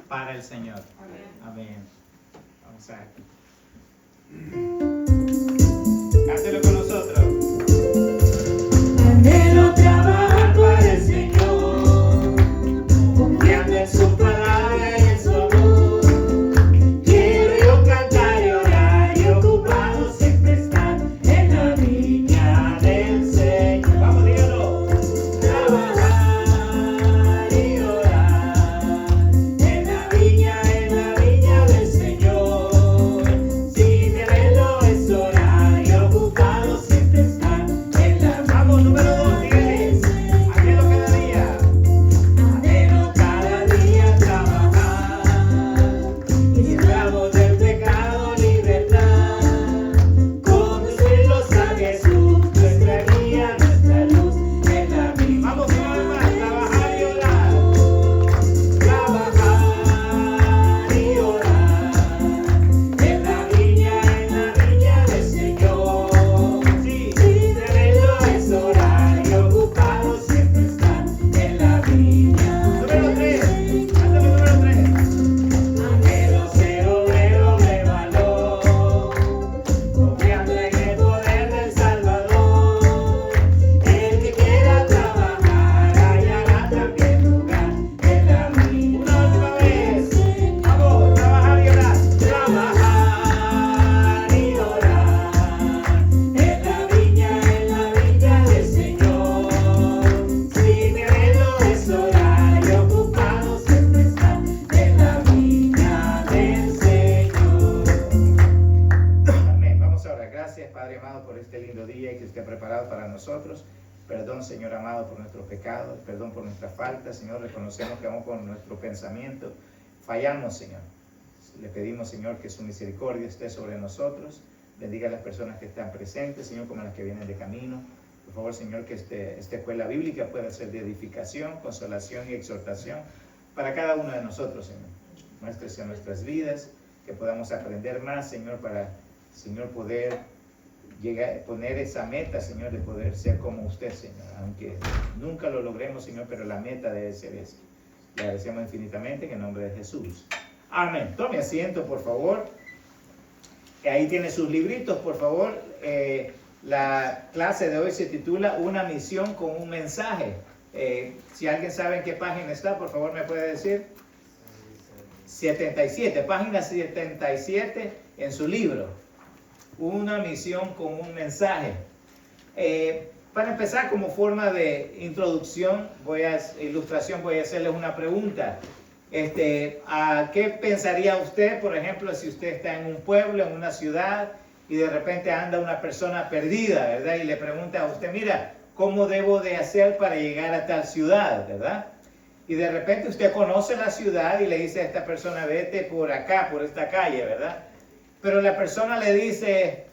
para el Señor. Amén. Vamos a... Cántelo con nosotros. Anhelo trabajar para el Señor, confiando en su palabra y en su amor. Quiero yo cantar y orar y ocupado siempre estar en la viña del Señor. Vamos, dígalo. Trabajar y orar en la viña del Señor. Sin deberlo es orar y ocupado siempre estar en la Vamos, número 2, dígale. Anhelo cada día. Anhelo cada día trabajar, esclavo del pecado, libertad, conducirlos a Jesús, nuestra guía, nuestra luz, en la viña. Vamos una vez más, trabajar y orar. Trabajar y orar, en la viña del Señor. Sí. Sin deberlo es orar y ocupado siempre estar en la viña. Número 3. Cántame número 3. Anhelo ser obrero de valor, confiando en el poder del Salvador. El que quiera trabajar hallará también lugar en la viña. Una última vez. Vamos, trabajar y orar. Trabajar y orar en la viña del Señor. Sin deberlo es orar y ocupado siempre estar en la viña del Señor. Amén. Vamos a orar. Gracias, Padre amado, por este lindo día y que esté preparado para nosotros. Perdón, Señor amado, por nuestros pecados. Perdón por nuestras faltas. Señor, reconocemos que aún con nuestro pensamiento fallamos, Señor. Le pedimos, Señor, que su misericordia esté sobre nosotros. Bendiga a las personas que están presentes, Señor, como las que vienen de camino. Por favor, Señor, que esta escuela bíblica pueda ser de edificación, consolación y exhortación para cada uno de nosotros, Señor. Muéstrese en nuestras vidas, que podamos aprender más, Señor, para, Señor, poder poner esa meta, Señor, de poder ser como usted, Señor. Aunque nunca lo logremos, Señor, pero la meta debe ser esa. Le agradecemos infinitamente en el nombre de Jesús. Amén. Tome asiento, por favor. Ahí tiene sus libritos, por favor. La clase de hoy se titula Una misión con un mensaje. Si alguien sabe en qué página está, por favor me puede decir. 77, página 77 en su libro. Una misión con un mensaje. Para empezar, como forma de introducción, ilustración, voy a hacerles una pregunta. ¿A qué pensaría usted, por ejemplo, si usted está en un pueblo, en una ciudad, y de repente anda una persona perdida, ¿verdad? Y le pregunta a usted, mira, ¿cómo debo de hacer para llegar a tal ciudad, verdad? Y de repente usted conoce la ciudad y le dice a esta persona, vete por acá, por esta calle, ¿verdad? Pero la persona le dice,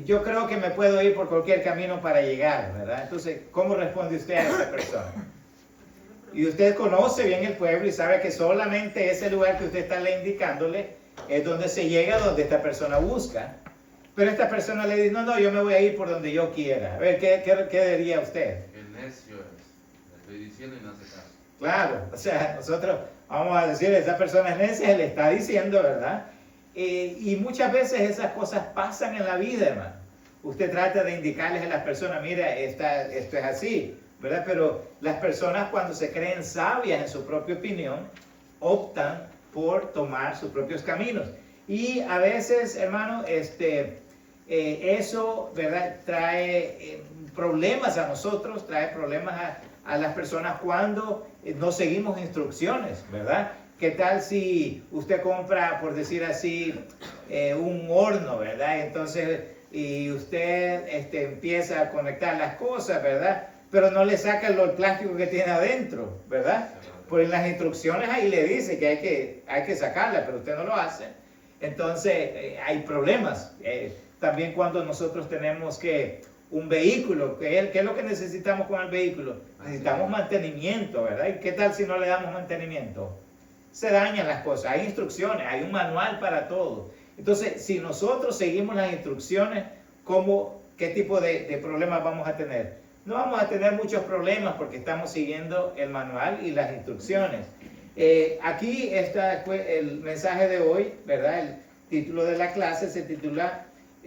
yo creo que me puedo ir por cualquier camino para llegar, ¿verdad? Entonces, ¿cómo responde usted a esa persona? Y usted conoce bien el pueblo y sabe que solamente ese lugar que usted está indicándole es donde se llega, donde esta persona busca. Pero esta persona le dice, no, yo me voy a ir por donde yo quiera. A ver, ¿qué diría usted? El necio es. Le estoy diciendo y no hace caso. Claro, o sea, nosotros vamos a decir, esa persona es necia, le está diciendo, ¿verdad? Y muchas veces esas cosas pasan en la vida, hermano. Usted trata de indicarles a las personas, mira, esto es así, ¿verdad? Pero las personas cuando se creen sabias en su propia opinión, optan por tomar sus propios caminos. Y a veces, hermano, eso, ¿verdad? Trae problemas a nosotros, trae problemas a las personas cuando no seguimos instrucciones, ¿verdad? ¿Qué tal si usted compra, por decir así, un horno, ¿verdad? Entonces, y usted empieza a conectar las cosas, ¿verdad? Pero no le saca el plástico que tiene adentro, ¿verdad? Pues en las instrucciones ahí le dice que hay que sacarla, pero usted no lo hace. Entonces, hay problemas. También cuando nosotros tenemos un vehículo, ¿qué es lo que necesitamos con el vehículo? Necesitamos mantenimiento, ¿verdad? ¿Y qué tal si no le damos mantenimiento? Se dañan las cosas. Hay instrucciones, hay un manual para todo. Entonces, si nosotros seguimos las instrucciones, ¿qué tipo de problemas vamos a tener? No vamos a tener muchos problemas porque estamos siguiendo el manual y las instrucciones. Aquí está el mensaje de hoy, ¿verdad? El título de la clase se titula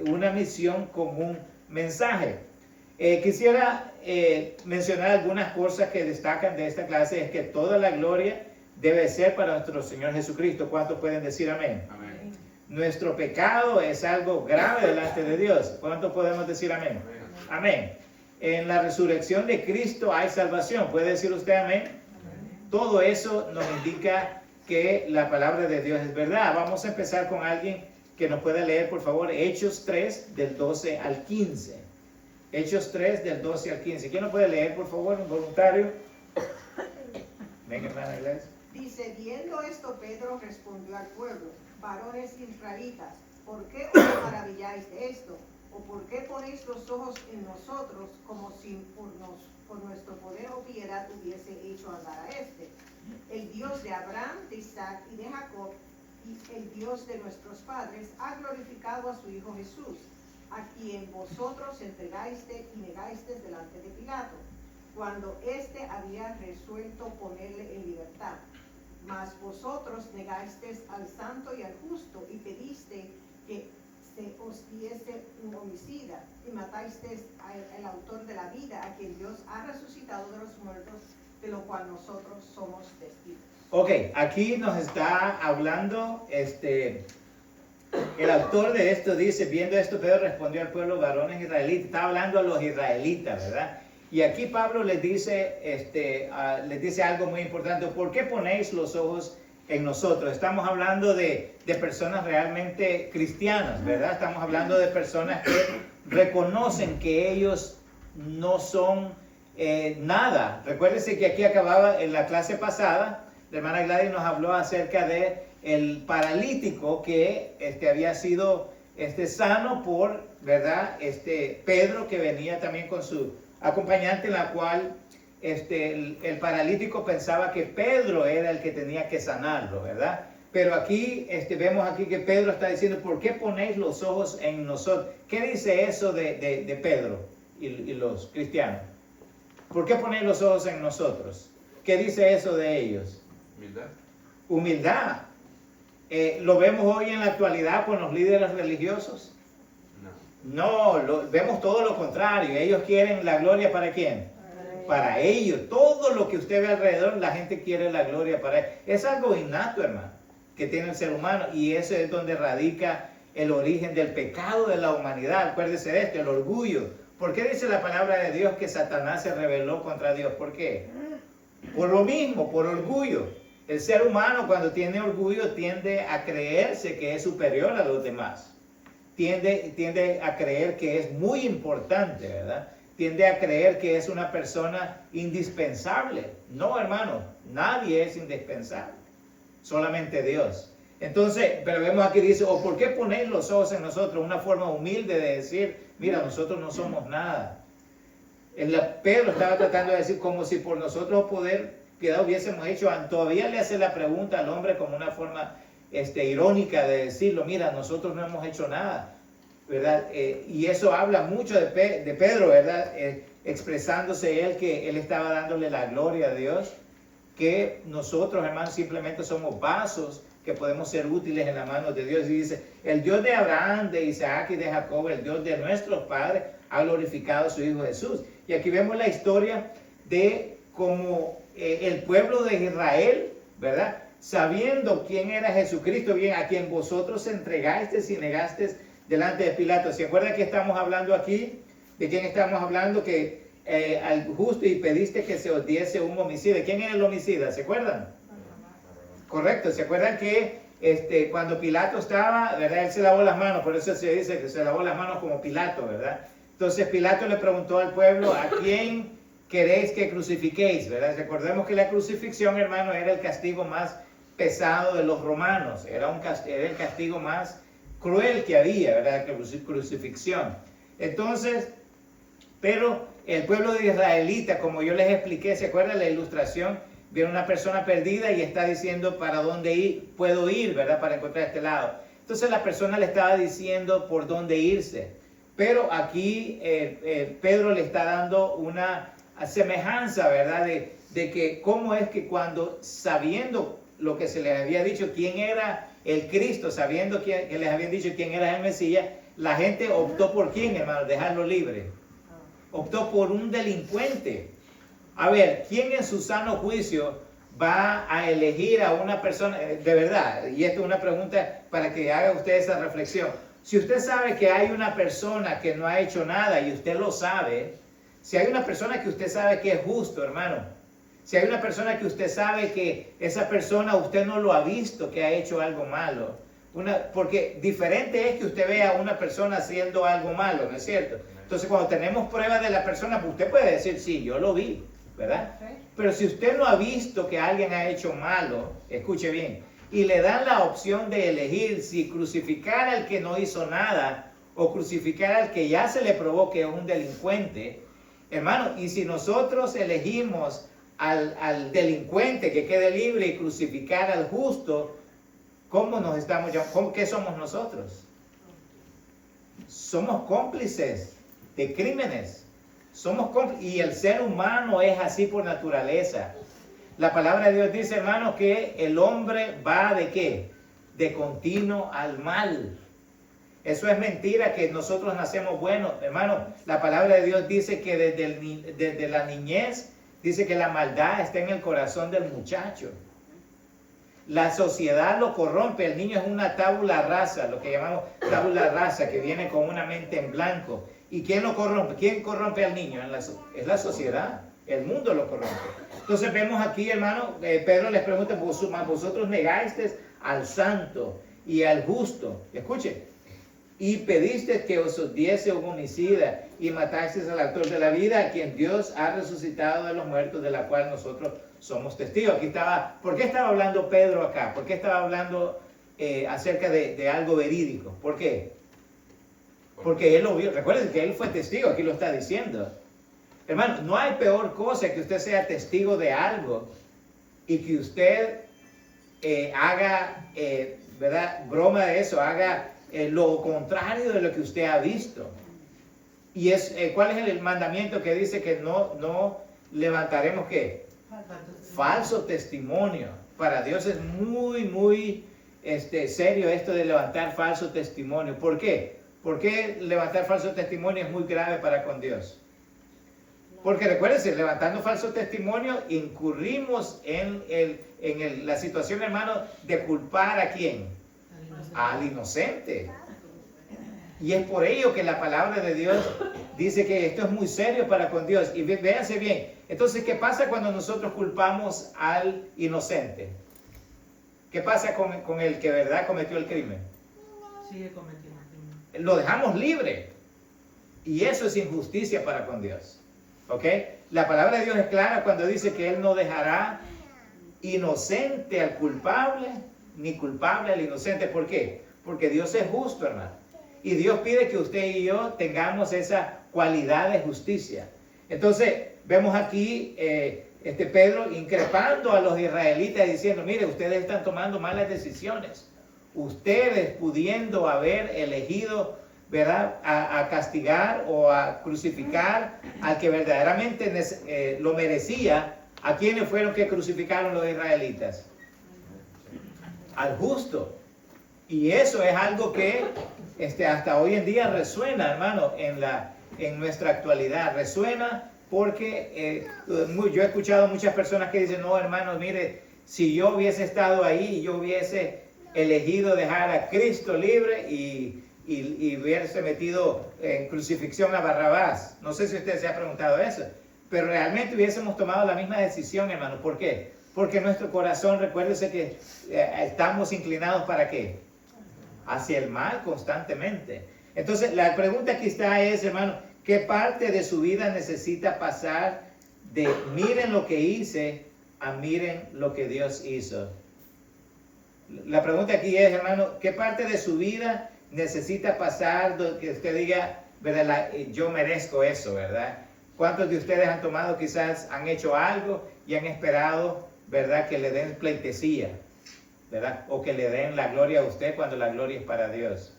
Una misión con un mensaje. Quisiera mencionar algunas cosas que destacan de esta clase. Es que toda la gloria debe ser para nuestro Señor Jesucristo. ¿Cuántos pueden decir amén? Amén. Nuestro pecado es algo grave delante de Dios. ¿Cuántos podemos decir amén? Amén. En la resurrección de Cristo hay salvación. ¿Puede decir usted amén? Todo eso nos indica que la palabra de Dios es verdad. Vamos a empezar con alguien que nos pueda leer, por favor, Hechos 3, del 12 al 15. Hechos 3, del 12 al 15. ¿Quién nos puede leer, por favor, un voluntario? Venga, hermana Iglesia. Dice, viendo esto, Pedro respondió al pueblo: varones israelitas, ¿por qué os maravilláis de esto? ¿O por qué ponéis los ojos en nosotros como si por nuestro poder o piedad hubiese hecho andar a este? El Dios de Abraham, de Isaac y de Jacob, y el Dios de nuestros padres, ha glorificado a su Hijo Jesús, a quien vosotros entregasteis y negasteis delante de Pilato, cuando éste había resuelto ponerle en libertad. Mas vosotros negasteis al santo y al justo, y pedisteis que se os diese un homicida, y matasteis al autor de la vida, a quien Dios ha resucitado de los muertos, de lo cual nosotros somos testigos. Ok, aquí nos está hablando, el autor de esto dice, viendo esto, Pedro respondió al pueblo, varones israelitas. Está hablando a los israelitas, ¿verdad? Y aquí Pablo les dice algo muy importante. ¿Por qué ponéis los ojos en nosotros? Estamos hablando de personas realmente cristianas, ¿verdad? Estamos hablando de personas que reconocen que ellos no son nada. Recuérdense que aquí acababa en la clase pasada, la hermana Gladys nos habló acerca de el paralítico que había sido sano por, ¿verdad? Pedro, que venía también con su acompañante, en la cual el paralítico pensaba que Pedro era el que tenía que sanarlo, ¿verdad? Pero aquí vemos aquí que Pedro está diciendo, ¿por qué ponéis los ojos en nosotros? ¿Qué dice eso de Pedro y los cristianos? ¿Por qué ponéis los ojos en nosotros? ¿Qué dice eso de ellos? Humildad. Humildad. ¿Lo vemos hoy en la actualidad con los líderes religiosos? No, vemos todo lo contrario. Ellos quieren la gloria ¿para quién? Para ellos. Todo lo que usted ve alrededor, la gente quiere la gloria para ellos. Es algo innato, hermano, que tiene el ser humano, y eso es donde radica el origen del pecado de la humanidad. Acuérdese de esto, el orgullo. ¿Por qué dice la palabra de Dios que Satanás se rebeló contra Dios? ¿Por qué? Por lo mismo, por orgullo. El ser humano, cuando tiene orgullo, tiende a creerse que es superior a los demás. Tiende a creer que es muy importante, ¿verdad? Tiende a creer que es una persona indispensable. No, hermano, nadie es indispensable, solamente Dios. Entonces, pero vemos aquí dice, ¿o por qué ponéis los ojos en nosotros? Una forma humilde de decir, mira, nosotros no somos nada. Pedro estaba tratando de decir como si por nosotros poder piedad hubiésemos hecho. Todavía le hace la pregunta al hombre como una forma irónica de decirlo, mira, nosotros no hemos hecho nada, ¿verdad? Y eso habla mucho de Pedro, ¿verdad? Expresándose él que él estaba dándole la gloria a Dios, que nosotros, hermanos, simplemente somos vasos que podemos ser útiles en las manos de Dios. Y dice, el Dios de Abraham, de Isaac y de Jacob, el Dios de nuestros padres, ha glorificado a su Hijo Jesús. Y aquí vemos la historia de cómo el pueblo de Israel, ¿verdad? Sabiendo quién era Jesucristo, bien, a quien vosotros entregasteis y negasteis delante de Pilato. ¿Se acuerdan que estamos hablando aquí? ¿De quién estamos hablando? Que al justo y pediste que se os diese un homicida. ¿Quién era el homicida? ¿Se acuerdan? Correcto. ¿Se acuerdan que cuando Pilato estaba, ¿verdad? Él se lavó las manos, por eso se dice que se lavó las manos como Pilato, ¿verdad? Entonces Pilato le preguntó al pueblo, ¿a quién queréis que crucifiquéis? ¿Verdad? Recordemos que la crucifixión, hermano, era el castigo más pesado de los romanos. Era el castigo más cruel que había, ¿verdad? La crucifixión. Entonces, pero el pueblo de israelita, como yo les expliqué, ¿se acuerdan la ilustración? Viene una persona perdida y está diciendo para dónde puedo ir, ¿verdad? Para encontrar este lado. Entonces la persona le estaba diciendo por dónde irse. Pero aquí Pedro le está dando una semejanza, ¿verdad? De de que cómo es que cuando, sabiendo lo que se les había dicho, quién era el Cristo, sabiendo que les habían dicho quién era el Mesías, la gente optó por quién, hermano, dejarlo libre. Optó por un delincuente. A ver, ¿quién en su sano juicio va a elegir a una persona, de verdad? Y esto es una pregunta para que haga usted esa reflexión. Si usted sabe que hay una persona que no ha hecho nada y usted lo sabe, si hay una persona que usted sabe que es justo, hermano, si hay una persona que usted sabe que esa persona usted no lo ha visto que ha hecho algo malo, porque diferente es que usted vea a una persona haciendo algo malo, ¿no es cierto? Entonces cuando tenemos pruebas de la persona, pues usted puede decir, sí, yo lo vi, ¿verdad? Pero si usted no ha visto que alguien ha hecho malo, escuche bien, y le dan la opción de elegir si crucificar al que no hizo nada o crucificar al que ya se le probó que es un delincuente, hermano, y si nosotros elegimos al delincuente que quede libre y crucificar al justo, ¿cómo nos estamos llamando? ¿Qué somos nosotros? Somos cómplices de crímenes. Y el ser humano es así por naturaleza. La palabra de Dios dice, hermano, que el hombre va ¿de qué? De continuo al mal. Eso es mentira, que nosotros nacemos buenos. Hermano, la palabra de Dios dice que desde la niñez, dice que la maldad está en el corazón del muchacho. La sociedad lo corrompe. El niño es una tabula rasa, lo que llamamos tabula rasa, que viene con una mente en blanco. ¿Y quién lo corrompe? ¿Quién corrompe al niño? Es la sociedad. El mundo lo corrompe. Entonces vemos aquí, hermano, Pedro les pregunta, vosotros negasteis al santo y al justo. Escuchen. Y pediste que os diese un homicida y matasteis al autor de la vida, a quien Dios ha resucitado de los muertos, de la cual nosotros somos testigos. Aquí estaba, ¿por qué estaba hablando Pedro acá? ¿Por qué estaba hablando acerca de algo verídico? ¿Por qué? Porque él lo vio. Recuerden que él fue testigo, aquí lo está diciendo. Hermano, no hay peor cosa que usted sea testigo de algo y que usted haga, ¿verdad? Broma de eso, haga lo contrario de lo que usted ha visto. Y ¿cuál es el mandamiento que dice que no levantaremos qué? Falso testimonio. Para Dios es muy serio esto de levantar falso testimonio. ¿Por qué? ¿Por qué levantar falso testimonio es muy grave para con Dios? Porque recuérdense, levantando falso testimonio, incurrimos en la situación, hermano, de culpar ¿a quién? Al inocente. Y es por ello que la palabra de Dios dice que esto es muy serio para con Dios. Y véanse bien. Entonces, ¿qué pasa cuando nosotros culpamos al inocente? ¿Qué pasa con el que verdad cometió el crimen? Sigue cometiendo el crimen. Lo dejamos libre. Y eso es injusticia para con Dios. ¿Ok? La palabra de Dios es clara cuando dice que Él no dejará inocente al culpable, ni culpable al inocente. ¿Por qué? Porque Dios es justo, hermano. Y Dios pide que usted y yo tengamos esa cualidad de justicia. Entonces, vemos aquí Pedro increpando a los israelitas diciendo, mire, ustedes están tomando malas decisiones. Ustedes pudiendo haber elegido, ¿verdad?, a castigar o a crucificar al que verdaderamente lo merecía. ¿A quiénes fueron que crucificaron los israelitas? Al justo. Y eso es algo que hasta hoy en día resuena, hermano, en nuestra actualidad. Resuena porque yo he escuchado muchas personas que dicen, no, hermano, mire, si yo hubiese estado ahí, yo hubiese elegido dejar a Cristo libre y hubiese metido en crucifixión a Barrabás. No sé si usted se ha preguntado eso, pero realmente hubiésemos tomado la misma decisión, hermano. ¿Por qué? Porque nuestro corazón, recuérdese que estamos inclinados ¿para qué? Hacia el mal constantemente. Entonces, la pregunta aquí es, hermano, ¿qué parte de su vida necesita pasar de miren lo que hice a miren lo que Dios hizo? La pregunta aquí es, hermano, ¿qué parte de su vida necesita pasar que usted diga, ¿verdad? Yo merezco eso, ¿verdad? ¿Cuántos de ustedes han tomado, quizás han hecho algo y han esperado, ¿verdad?, que le den pleitesía, ¿verdad? O que le den la gloria a usted cuando la gloria es para Dios.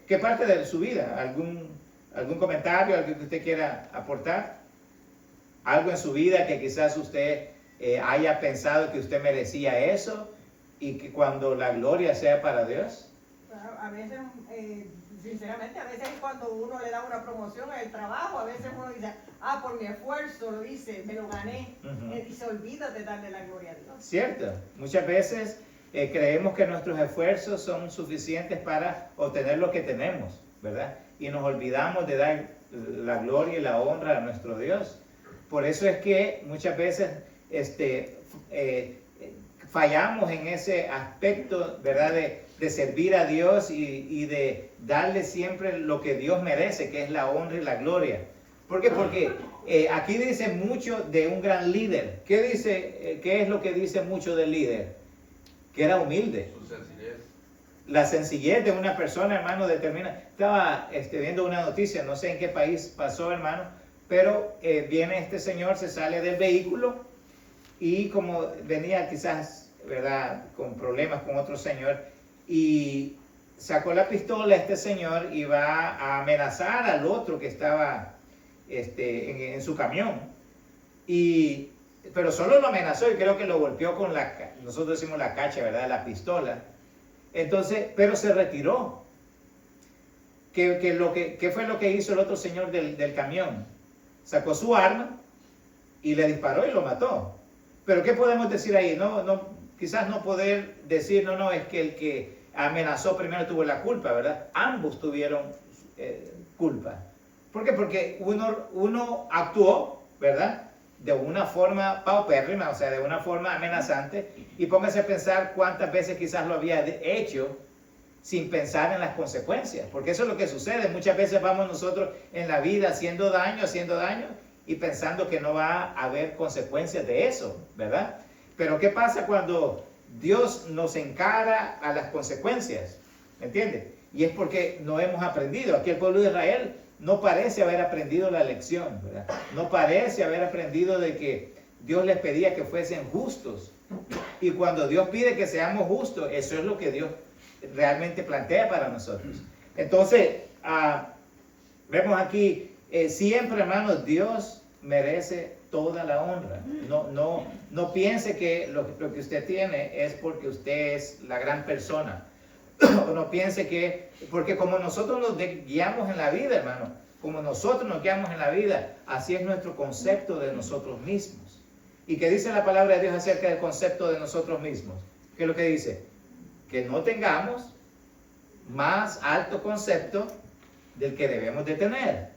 ¿Qué parte de su vida? ¿Algún comentario, algo que usted quiera aportar? Algo en su vida que quizás usted haya pensado que usted merecía eso y que cuando la gloria sea para Dios? Claro, a veces, sinceramente, a veces cuando uno le da una promoción en el trabajo, a veces uno dice, por mi esfuerzo lo hice, me lo gané, y se olvida de darle la gloria a Dios. Cierto, muchas veces creemos que nuestros esfuerzos son suficientes para obtener lo que tenemos, ¿verdad? Y nos olvidamos de dar la gloria y la honra a nuestro Dios. Por eso es que muchas veces fallamos en ese aspecto, ¿verdad? De servir a Dios y de darle siempre lo que Dios merece, que es la honra y la gloria. ¿Por qué? Porque aquí dice mucho de un gran líder. ¿Qué dice? ¿Qué es lo que dice mucho del líder? Que era humilde. Su sencillez. La sencillez de una persona, hermano, determina. Estaba viendo una noticia, no sé en qué país pasó, hermano, pero viene este señor, se sale del vehículo y como venía quizás, ¿verdad?, con problemas con otro señor, y sacó la pistola este señor y va a amenazar al otro que estaba en su camión. Pero solo lo amenazó y creo que lo golpeó con nosotros decimos la cacha, ¿verdad?, la pistola. Entonces, pero se retiró. ¿Qué fue lo que hizo el otro señor del camión? Sacó su arma y le disparó y lo mató. Pero ¿qué podemos decir ahí? Quizás no poder decir, no, es que el que amenazó primero tuvo la culpa, ¿verdad? Ambos tuvieron culpa. ¿Por qué? Porque uno actuó, ¿verdad?, de una forma paupérrima, o sea, de una forma amenazante, y póngase a pensar cuántas veces quizás lo había hecho sin pensar en las consecuencias, porque eso es lo que sucede. Muchas veces vamos nosotros en la vida haciendo daño, y pensando que no va a haber consecuencias de eso, ¿verdad? Pero ¿qué pasa cuando Dios nos encara a las consecuencias? ¿Me entiende? Y es porque no hemos aprendido. Aquí el pueblo de Israel no parece haber aprendido la lección, ¿verdad? No parece haber aprendido de que Dios les pedía que fuesen justos. Y cuando Dios pide que seamos justos, eso es lo que Dios realmente plantea para nosotros. Entonces, vemos aquí, siempre, hermanos, Dios merece toda la honra. No piense que lo que usted tiene es porque usted es la gran persona. O no piense porque como nosotros nos guiamos en la vida, hermano, como nosotros nos guiamos en la vida, así es nuestro concepto de nosotros mismos. ¿Y qué dice la palabra de Dios acerca del concepto de nosotros mismos? ¿Qué es lo que dice? Que no tengamos más alto concepto del que debemos de tener.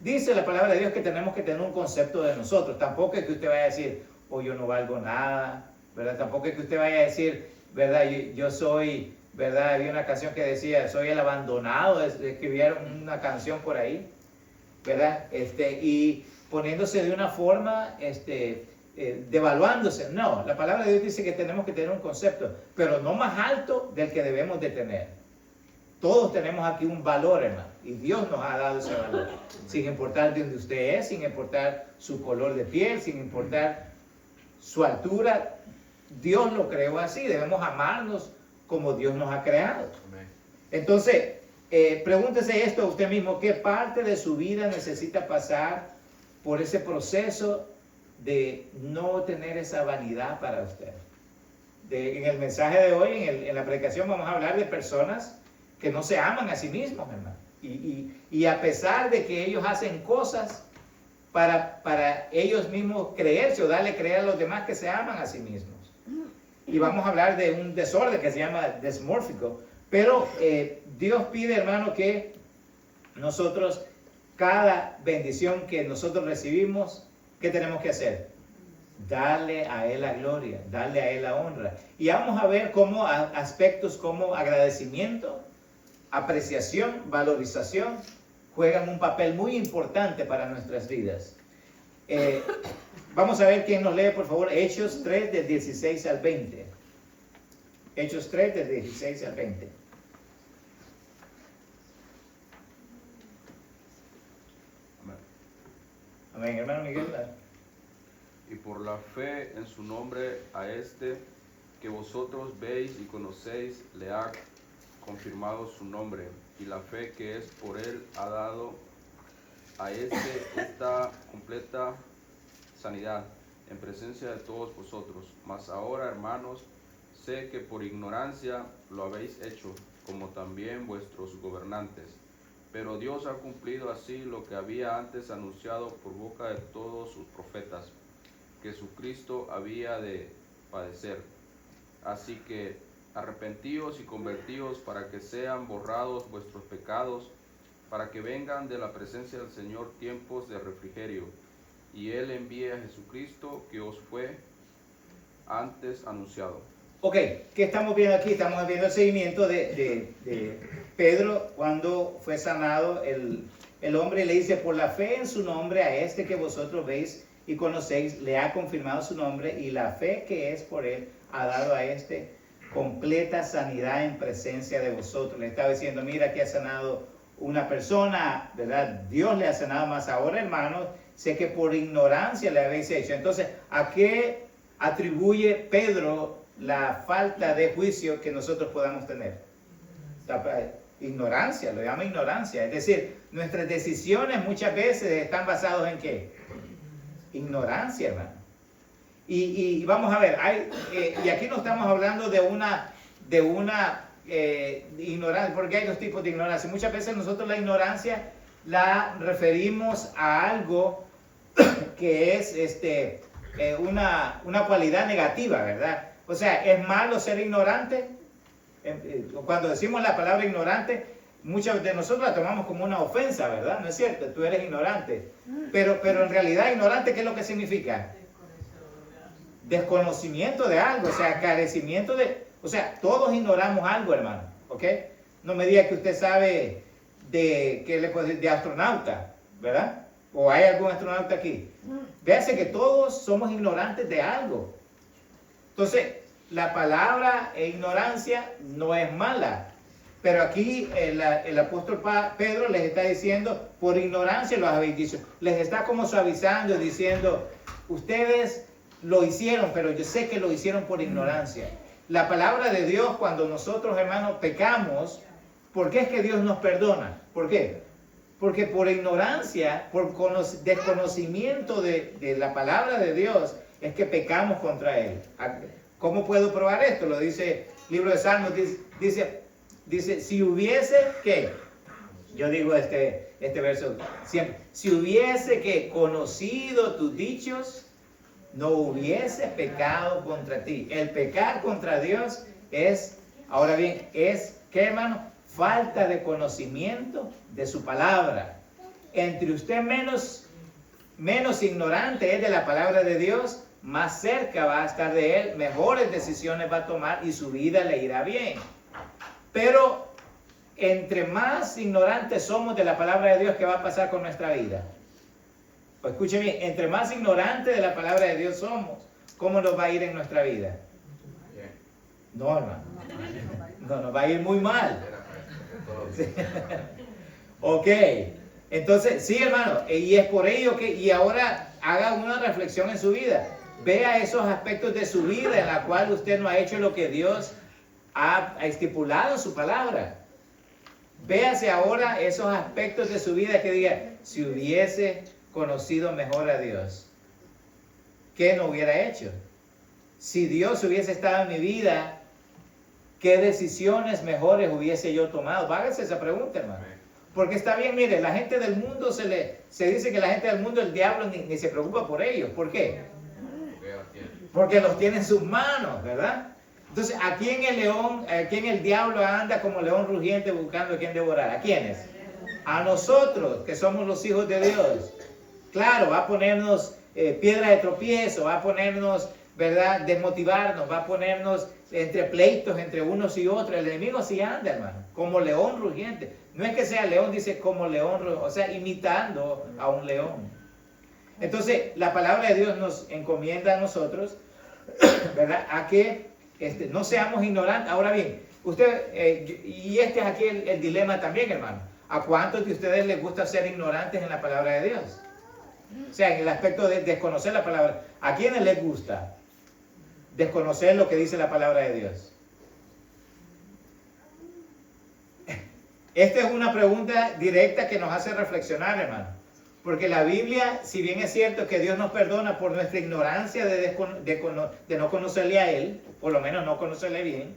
Dice la palabra de Dios que tenemos que tener un concepto de nosotros. Tampoco es que usted vaya a decir, yo no valgo nada, ¿verdad? Tampoco es que usted vaya a decir, ¿verdad? Yo soy, ¿verdad? Había una canción que decía, soy el abandonado, escribieron una canción por ahí, ¿verdad? Y poniéndose de una forma, devaluándose. No, la palabra de Dios dice que tenemos que tener un concepto, pero no más alto del que debemos de tener. Todos tenemos aquí un valor, hermano, y Dios nos ha dado ese valor, sin importar de dónde usted es, sin importar su color de piel, sin importar su altura. Dios lo creó así, debemos amarnos como Dios nos ha creado. Entonces, pregúntese esto a usted mismo, ¿qué parte de su vida necesita pasar por ese proceso de no tener esa vanidad para usted? En el mensaje de hoy, en la predicación, vamos a hablar de personas que no se aman a sí mismos, hermano. Y a pesar de que ellos hacen cosas para ellos mismos creerse o darle creer a los demás que se aman a sí mismos. Y vamos a hablar de un desorden que se llama desmórfico. Pero Dios pide, hermano, que nosotros, cada bendición que nosotros recibimos, ¿qué tenemos que hacer? Darle a Él la gloria, darle a Él la honra. Y vamos a ver cómo aspectos como agradecimiento, apreciación, valorización, juegan un papel muy importante para nuestras vidas. Vamos a ver quién nos lee, por favor, Hechos 3, del 16 al 20. Hechos 3, del 16 al 20. Amén, hermano Miguel. Y por la fe en su nombre a este que vosotros veis y conocéis, le ha confirmado su nombre, y la fe que es por él ha dado a este esta completa sanidad, en presencia de todos vosotros. Mas ahora, hermanos, sé que por ignorancia lo habéis hecho, como también vuestros gobernantes. Pero Dios ha cumplido así lo que había antes anunciado por boca de todos sus profetas, que Jesucristo había de padecer. Así que arrepentíos y convertíos para que sean borrados vuestros pecados, para que vengan de la presencia del Señor tiempos de refrigerio, y Él envíe a Jesucristo que os fue antes anunciado. Ok, ¿qué estamos viendo aquí? Estamos viendo el seguimiento de Pedro cuando fue sanado el hombre. Le dice, por la fe en su nombre, a este que vosotros veis y conocéis, le ha confirmado su nombre, y la fe que es por él ha dado a este completa sanidad en presencia de vosotros. Le estaba diciendo, mira que ha sanado una persona, ¿verdad? Dios le ha sanado, más ahora, hermanos, sé que por ignorancia le habéis hecho. Entonces, ¿a qué atribuye Pedro la falta de juicio que nosotros podamos tener? Ignorancia, lo llama ignorancia. Es decir, nuestras decisiones muchas veces están basadas en ¿qué? Ignorancia, hermano. Y vamos a ver, y aquí no estamos hablando de una ignorancia, porque hay dos tipos de ignorancia. Muchas veces nosotros la ignorancia la referimos a algo que es una cualidad negativa, ¿verdad? O sea, ¿es malo ser ignorante? Cuando decimos la palabra ignorante, muchos de nosotros la tomamos como una ofensa, ¿verdad? ¿No es cierto? Tú eres ignorante. Pero en realidad ignorante, ¿qué es lo que significa? Desconocimiento de algo, o sea, carecimiento de... O sea, todos ignoramos algo, hermano, ¿ok? No me diga que usted sabe de astronauta, ¿verdad? ¿O hay algún astronauta aquí? Véase que todos somos ignorantes de algo. Entonces, la palabra ignorancia no es mala, pero aquí el apóstol Pedro les está diciendo, por ignorancia los habéis dicho. Les está como suavizando, diciendo, ustedes lo hicieron, pero yo sé que lo hicieron por ignorancia. La palabra de Dios, cuando nosotros, hermanos, pecamos, ¿por qué es que Dios nos perdona? ¿Por qué? Porque por ignorancia, por desconocimiento de la palabra de Dios, es que pecamos contra Él. ¿Cómo puedo probar esto? Lo dice el libro de Salmos, dice, si hubiese, ¿qué? Yo digo este verso siempre, si hubiese que conocido tus dichos, no hubiese pecado contra ti. El pecar contra Dios es, ahora bien, es, ¿qué, hermano? Falta de conocimiento de su palabra. Entre usted menos ignorante es de la palabra de Dios, más cerca va a estar de Él, mejores decisiones va a tomar y su vida le irá bien. Pero entre más ignorantes somos de la palabra de Dios, ¿qué va a pasar con nuestra vida? Pues escuche bien, entre más ignorantes de la palabra de Dios somos, ¿cómo nos va a ir en nuestra vida? No, hermano. No, nos va a ir muy mal. Sí. Ok, entonces, sí, hermano, y es por ello que, y ahora haga una reflexión en su vida. Vea esos aspectos de su vida en la cual usted no ha hecho lo que Dios ha estipulado en su palabra. Véase ahora esos aspectos de su vida que diga, si hubiese conocido mejor a Dios, ¿qué no hubiera hecho? Si Dios hubiese estado en mi vida, ¿qué decisiones mejores hubiese yo tomado? Hágase esa pregunta, hermano. Porque está bien, mire, la gente del mundo se dice que la gente del mundo, el diablo ni se preocupa por ellos. ¿Por qué? Porque los tiene en sus manos, ¿verdad? Entonces, ¿a quién el diablo anda como león rugiente buscando a quien devorar? ¿A quiénes? A nosotros, que somos los hijos de Dios. Claro, va a ponernos piedra de tropiezo, va a ponernos, ¿verdad?, desmotivarnos, va a ponernos entre pleitos entre unos y otros. El enemigo así anda, hermano, como león rugiente. No es que sea león, dice como león, o sea, imitando a un león. Entonces, la palabra de Dios nos encomienda a nosotros, ¿verdad?, a que no seamos ignorantes. Ahora bien, y este es aquí el dilema también, hermano. ¿A cuántos de ustedes les gusta ser ignorantes en la palabra de Dios? O sea, en el aspecto de desconocer la palabra. ¿A quiénes les gusta desconocer lo que dice la palabra de Dios? Esta es una pregunta directa que nos hace reflexionar, hermano. Porque la Biblia, si bien es cierto que Dios nos perdona por nuestra ignorancia de no conocerle a Él, por lo menos no conocerle bien,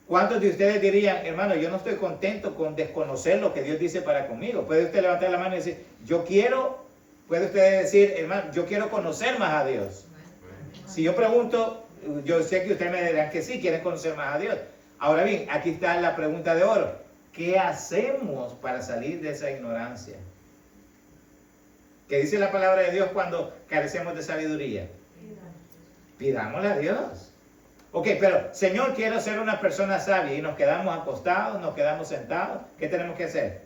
¿cuántos de ustedes dirían, hermano, yo no estoy contento con desconocer lo que Dios dice para conmigo? ¿Puede usted levantar la mano y decir, yo quiero, puede usted decir, hermano, yo quiero conocer más a Dios? Si yo pregunto, yo sé que ustedes me dirán que sí, quieren conocer más a Dios. Ahora bien, aquí está la pregunta de oro. ¿Qué hacemos para salir de esa ignorancia? ¿Qué dice la palabra de Dios cuando carecemos de sabiduría? Pidámosle a Dios. Ok, pero Señor, quiero ser una persona sabia y nos quedamos acostados, nos quedamos sentados. ¿Qué tenemos que hacer?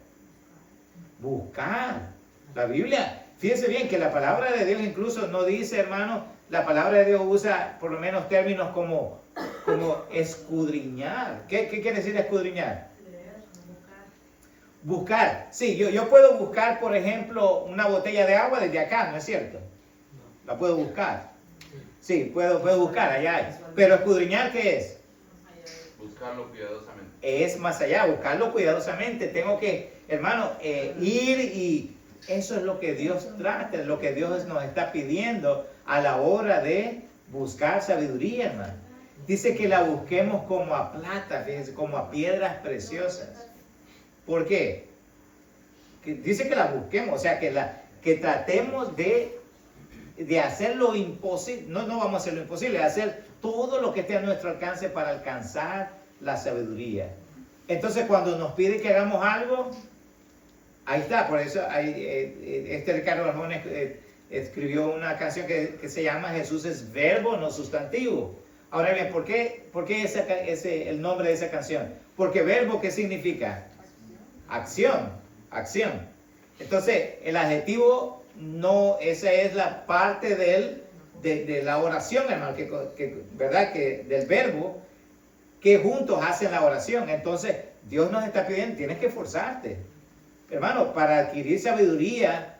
Buscar. La Biblia, fíjense bien que la palabra de Dios incluso no dice, hermano, la palabra de Dios usa por lo menos términos como escudriñar. ¿Qué quiere decir escudriñar? Buscar. Sí, yo puedo buscar, por ejemplo, una botella de agua desde acá, ¿no es cierto? La puedo buscar. Sí, puedo buscar, allá hay. Pero escudriñar, ¿qué es? Buscarlo cuidadosamente. Es más allá, buscarlo cuidadosamente. Tengo que, hermano, ir y eso es lo que Dios trata, lo que Dios nos está pidiendo a la hora de buscar sabiduría, hermano. Dice que la busquemos como a plata, fíjense, como a piedras preciosas. ¿Por qué? Dice que la busquemos, o sea, que tratemos de hacer lo imposible. No vamos a hacer lo imposible, hacer todo lo que esté a nuestro alcance para alcanzar la sabiduría. Entonces, cuando nos pide que hagamos algo, ahí está. Por eso Ricardo Arjona escribió una canción que se llama Jesús es verbo, no sustantivo. Ahora bien, ¿por qué el nombre de esa canción? Porque verbo, ¿qué significa? Acción, acción. Entonces, el adjetivo no, esa es la parte de la oración, hermano, ¿verdad? Que del verbo, que juntos hacen la oración. Entonces, Dios nos está pidiendo, tienes que esforzarte. Hermano, para adquirir sabiduría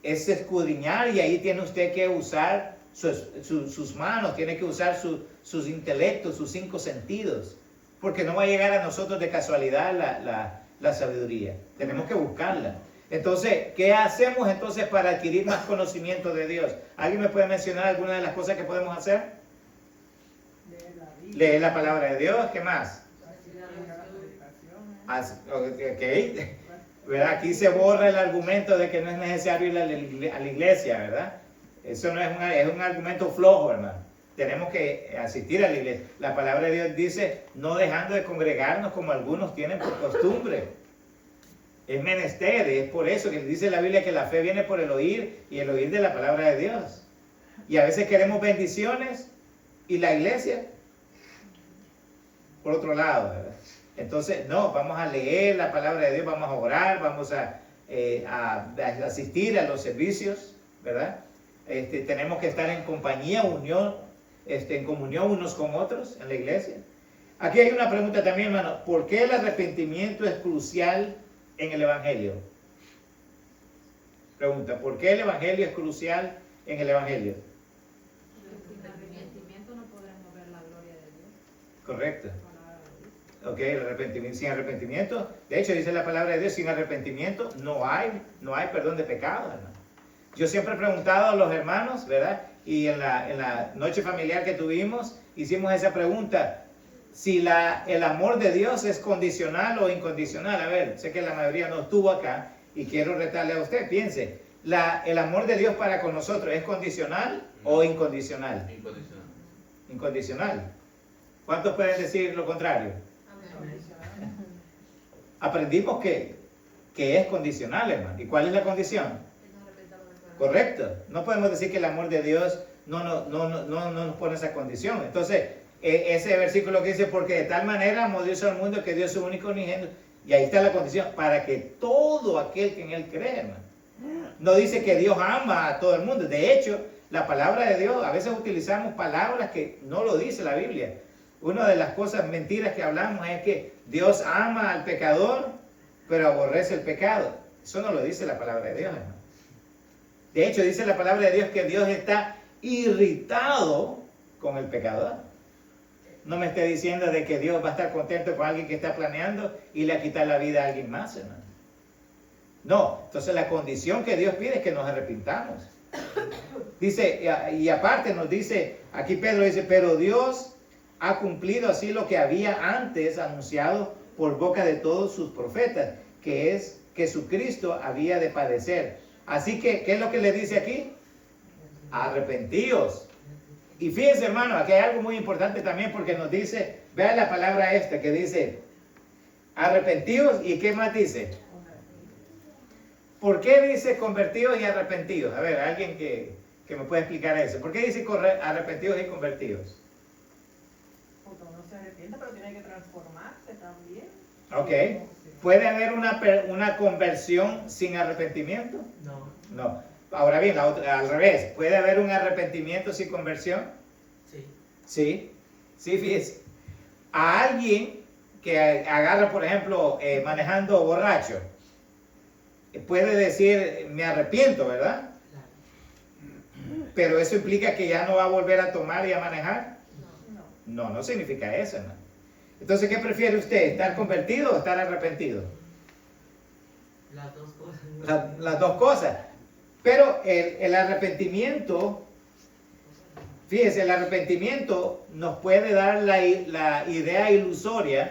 es escudriñar y ahí tiene usted que usar sus manos, tiene que usar sus intelectos, sus 5 sentidos. Porque no va a llegar a nosotros de casualidad la sabiduría. Tenemos que buscarla. Entonces, ¿qué hacemos entonces para adquirir más conocimiento de Dios? ¿Alguien me puede mencionar alguna de las cosas que podemos hacer? Leer la palabra de Dios. ¿Qué más? Ok. ¿Verdad? Aquí se borra el argumento de que no es necesario ir a la iglesia, ¿verdad? Eso no es un argumento flojo, hermano. Tenemos que asistir a la iglesia. La palabra de Dios dice, no dejando de congregarnos como algunos tienen por costumbre. Es menester, es por eso que dice la Biblia que la fe viene por el oír y el oír de la palabra de Dios. Y a veces queremos bendiciones y la iglesia por otro lado, ¿verdad? Entonces, no, vamos a leer la palabra de Dios, vamos a orar, vamos a asistir a los servicios, ¿verdad? Tenemos que estar en compañía, en comunión unos con otros en la iglesia. Aquí hay una pregunta también, hermano. ¿Por qué el arrepentimiento es crucial en el Evangelio? Pregunta, ¿por qué el Evangelio es crucial en el Evangelio? Sin arrepentimiento no podremos ver la gloria de Dios. Correcto. Ok, sin arrepentimiento, de hecho dice la palabra de Dios, sin arrepentimiento no hay perdón de pecado, hermano. Yo siempre he preguntado a los hermanos, ¿verdad? Y en la noche familiar que tuvimos, hicimos esa pregunta, si el amor de Dios es condicional o incondicional. A ver, sé que la mayoría no estuvo acá y quiero retarle a usted, piense, ¿el amor de Dios para con nosotros es condicional o incondicional? Incondicional. Incondicional. ¿Cuántos pueden decir lo contrario? Aprendimos que es condicional, hermano. ¿Y cuál es la condición? Correcto. No podemos decir que el amor de Dios no nos pone esa condición. Entonces, ese versículo que dice, porque de tal manera amó Dios al mundo que dio su único unigénito. Y ahí está la condición, para que todo aquel que en Él cree, hermano. No dice que Dios ama a todo el mundo. De hecho, la palabra de Dios, a veces utilizamos palabras que no lo dice la Biblia. Una de las cosas mentiras que hablamos es que Dios ama al pecador, pero aborrece el pecado. Eso no lo dice la palabra de Dios, hermano. De hecho, dice la palabra de Dios que Dios está irritado con el pecador. No me esté diciendo de que Dios va a estar contento con alguien que está planeando y le va a quitar la vida a alguien más, hermano. No, entonces la condición que Dios pide es que nos arrepintamos. Dice, y aparte nos dice, aquí Pedro dice, pero Dios ha cumplido así lo que había antes anunciado por boca de todos sus profetas, que es que Jesucristo había de padecer. Así que, ¿qué es lo que le dice aquí? Arrepentíos. Y fíjense, hermano, aquí hay algo muy importante también porque nos dice, vean la palabra esta que dice, arrepentíos, ¿y qué más dice? ¿Por qué dice convertidos y arrepentidos? A ver, alguien que me pueda explicar eso. ¿Por qué dice arrepentidos y convertidos? Porque uno se arrepiente, pero tiene que transformarse también. Ok. ¿Puede haber una conversión sin arrepentimiento? No. No. Ahora bien, al revés. ¿Puede haber un arrepentimiento sin conversión? Sí. Sí. Sí, fíjese. A alguien que agarra, por ejemplo, manejando borracho, puede decir, me arrepiento, ¿verdad? Claro. Pero eso implica que ya no va a volver a tomar y a manejar. No. No significa eso, hermano. Entonces, ¿qué prefiere usted? ¿Estar convertido o estar arrepentido? Las dos cosas. Las dos cosas. Pero el arrepentimiento, fíjese, el arrepentimiento nos puede dar la idea ilusoria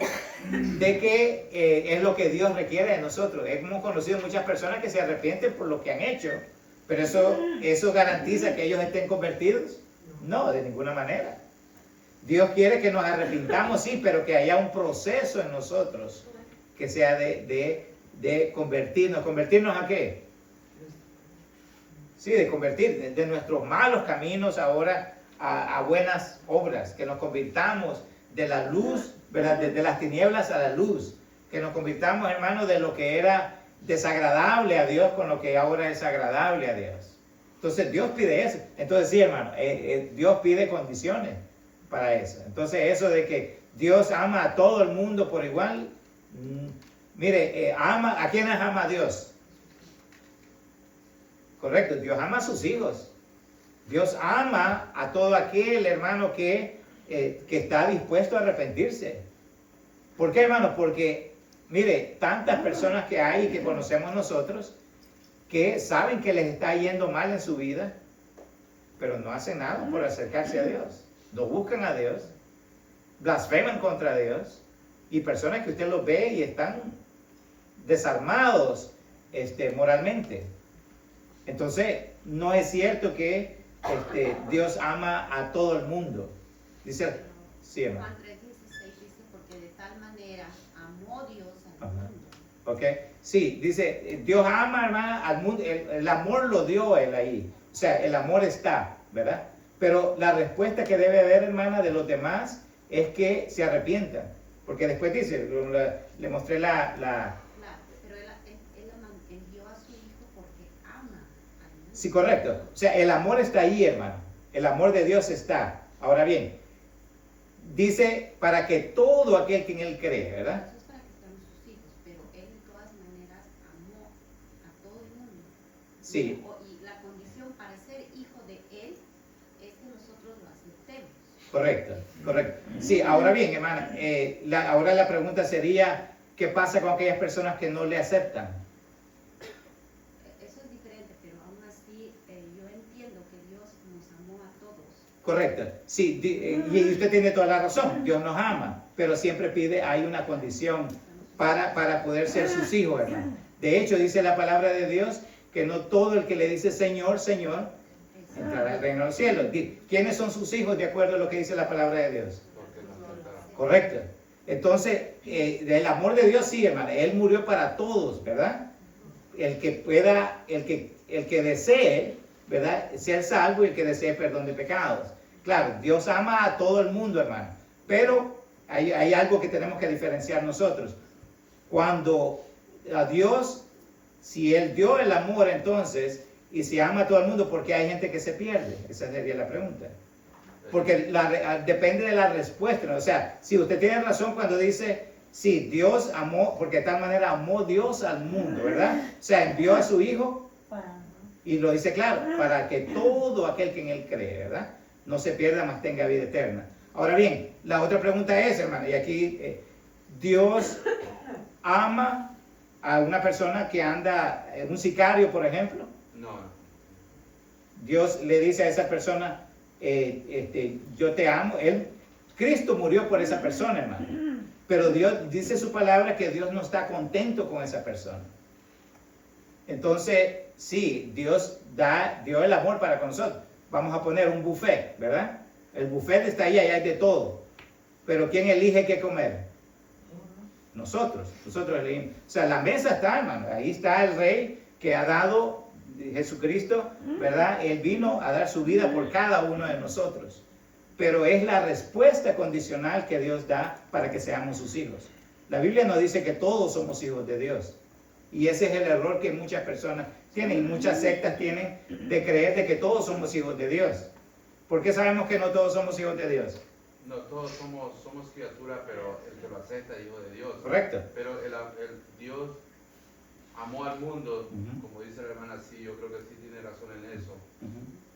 de que es lo que Dios requiere de nosotros. Hemos conocido muchas personas que se arrepienten por lo que han hecho, pero ¿eso garantiza que ellos estén convertidos? No, de ninguna manera. Dios quiere que nos arrepintamos, sí, pero que haya un proceso en nosotros que sea de convertirnos. ¿Convertirnos a qué? Sí, de convertir de nuestros malos caminos ahora a buenas obras, que nos convirtamos de la luz, ¿verdad? De las tinieblas a la luz, que nos convirtamos, hermano, de lo que era desagradable a Dios con lo que ahora es agradable a Dios. Entonces Dios pide eso. Entonces sí, hermano, Dios pide condiciones para eso. Entonces eso de que Dios ama a todo el mundo por igual, mire, ¿a quiénes ama Dios? Correcto, Dios ama a sus hijos. Dios ama a todo aquel hermano que está dispuesto a arrepentirse. ¿Por qué, hermano? Porque, mire, tantas personas que hay y que conocemos nosotros que saben que les está yendo mal en su vida, pero no hacen nada por acercarse a Dios. No buscan a Dios, blasfeman contra Dios, y personas que usted los ve y están desarmados moralmente. Entonces, no es cierto que Dios ama a todo el mundo. Dice, sí, hermano. Juan 3:16 dice, porque de tal manera amó Dios al Ajá. mundo. ¿Ok? Sí, dice, Dios ama, hermana, al mundo. El amor lo dio Él ahí. O sea, el amor está, ¿verdad? Pero la respuesta que debe haber, hermana, de los demás es que se arrepientan. Porque después dice, le mostré Claro, pero él envió a su hijo porque ama al mundo. Sí, correcto. O sea, el amor está ahí, hermano. El amor de Dios está. Ahora bien, dice, para que todo aquel que en Él cree, ¿verdad? Eso es para que seamos sus hijos, pero él de todas maneras amó a todo el mundo. Sí. Y la condición para ser hijo de él es que nosotros lo aceptemos. Correcto, correcto. Sí, ahora bien, hermana, ahora la pregunta sería, ¿qué pasa con aquellas personas que no le aceptan? Eso es diferente, pero aún así yo entiendo que Dios nos amó a todos. Correcto. Sí, y usted tiene toda la razón. Dios nos ama, pero siempre pide, hay una condición para poder ser sus hijos, hermano. De hecho, dice la palabra de Dios que no todo el que le dice Señor, Señor, entrará al reino de los cielos. ¿Quiénes son sus hijos de acuerdo a lo que dice la palabra de Dios? Porque no trataron. Correcto. Entonces, el amor de Dios sí, hermano. Él murió para todos, ¿verdad? El que pueda, el que desee, ¿verdad? Ser salvo y el que desee perdón de pecados. Claro, Dios ama a todo el mundo, hermano. Pero hay algo que tenemos que diferenciar nosotros. Cuando a Dios, si Él dio el amor entonces, y se ama a todo el mundo, ¿por qué hay gente que se pierde? Esa sería la pregunta. Porque depende de la respuesta, ¿no? O sea, si usted tiene razón cuando dice, sí, Dios amó, porque de tal manera amó Dios al mundo, ¿verdad? O sea, envió a su Hijo, y lo dice claro, para que todo aquel que en Él cree, ¿verdad? No se pierda, mas tenga vida eterna. Ahora bien, la otra pregunta es, hermano, y aquí, Dios ama a una persona que anda, un sicario, por ejemplo, No, Dios le dice a esa persona, yo te amo. Cristo murió por esa persona, hermano. Pero Dios dice su palabra que Dios no está contento con esa persona. Entonces, sí, Dios dio el amor para con nosotros. Vamos a poner un buffet, ¿verdad? El buffet está ahí hay de todo. Pero ¿quién elige qué comer? Nosotros elegimos. O sea, la mesa está, hermano. Ahí está el Rey que ha dado, Jesucristo, ¿verdad? Él vino a dar su vida por cada uno de nosotros. Pero es la respuesta condicional que Dios da para que seamos sus hijos. La Biblia nos dice que todos somos hijos de Dios. Y ese es el error que muchas personas tienen, y muchas sectas tienen, de creer de que todos somos hijos de Dios. ¿Por qué sabemos que no todos somos hijos de Dios? no, todos somos criaturas, pero el que lo acepta es hijo de Dios. Correcto. Pero el Dios amó al mundo, Ujú. como dice la hermana, sí, yo creo que sí tiene razón en eso.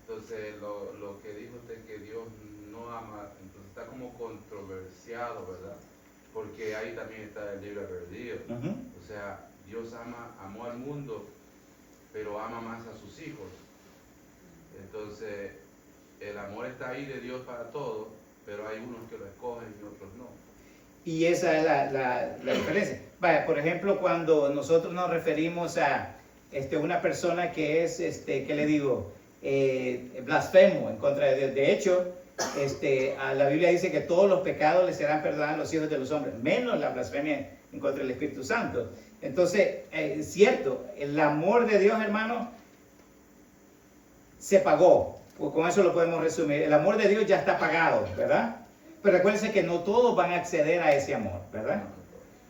Entonces, lo que dijo usted que Dios no ama, entonces está como controversiado, ¿verdad? Porque ahí también está el libre albedrío. Ujú. O sea, Dios amó al mundo, pero ama más a sus hijos. Entonces, el amor está ahí de Dios para todos, pero hay unos que lo escogen y otros no. Y esa es la diferencia. Vaya, por ejemplo, cuando nosotros nos referimos a una persona que es, ¿qué le digo? Blasfemo en contra de Dios. De hecho, a la Biblia dice que todos los pecados les serán perdonados a los hijos de los hombres, menos la blasfemia en contra del Espíritu Santo. Entonces, es cierto, el amor de Dios, hermano, se pagó. Pues con eso lo podemos resumir. El amor de Dios ya está pagado, ¿verdad? Pero recuérdense que no todos van a acceder a ese amor, ¿verdad?